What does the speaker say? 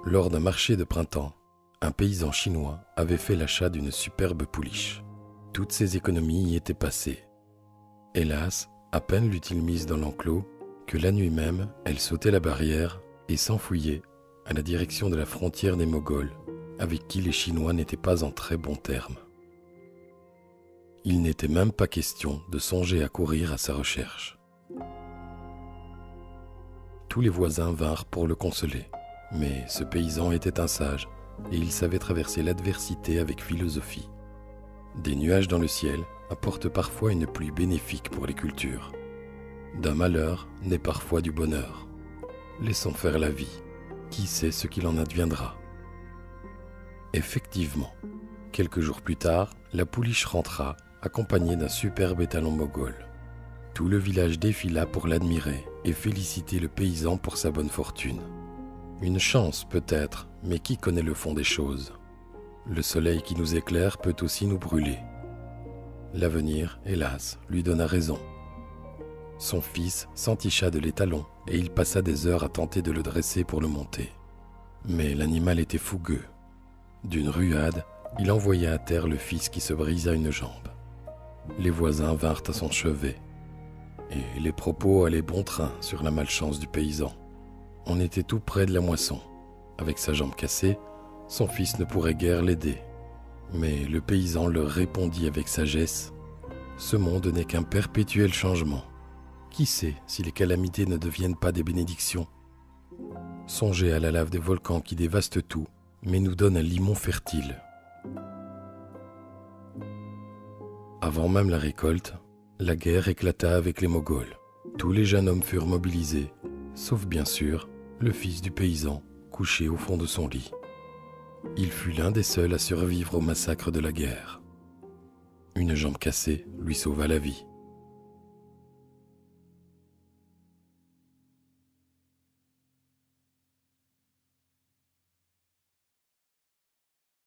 Lors d'un marché de printemps, un paysan chinois avait fait l'achat d'une superbe pouliche. Toutes ses économies y étaient passées. Hélas, à peine l'eut-il mise dans l'enclos que la nuit même, elle sautait la barrière et s'enfuyait à la direction de la frontière des Mongols, avec qui les Chinois n'étaient pas en très bons termes. Il n'était même pas question de songer à courir à sa recherche. Tous les voisins vinrent pour le consoler, mais ce paysan était un sage et il savait traverser l'adversité avec philosophie. Des nuages dans le ciel apportent parfois une pluie bénéfique pour les cultures. D'un malheur naît parfois du bonheur. Laissons faire la vie, qui sait ce qu'il en adviendra. Effectivement, quelques jours plus tard, la pouliche rentra, accompagnée d'un superbe étalon moghol. Tout le village défila pour l'admirer et féliciter le paysan pour sa bonne fortune. Une chance peut-être, mais qui connaît le fond des choses? Le soleil qui nous éclaire peut aussi nous brûler. L'avenir, hélas, lui donna raison. Son fils s'enticha de l'étalon et il passa des heures à tenter de le dresser pour le monter. Mais l'animal était fougueux. D'une ruade, il envoya à terre le fils qui se brisa une jambe. Les voisins vinrent à son chevet. Et les propos allaient bon train sur la malchance du paysan. On était tout près de la moisson. Avec sa jambe cassée, son fils ne pourrait guère l'aider. Mais le paysan leur répondit avec sagesse : « Ce monde n'est qu'un perpétuel changement. Qui sait si les calamités ne deviennent pas des bénédictions ? Songez à la lave des volcans qui dévaste tout, mais nous donne un limon fertile. » Avant même la récolte, la guerre éclata avec les Mongols. Tous les jeunes hommes furent mobilisés, sauf bien sûr le fils du paysan, couché au fond de son lit. Il fut l'un des seuls à survivre au massacre de la guerre. Une jambe cassée lui sauva la vie.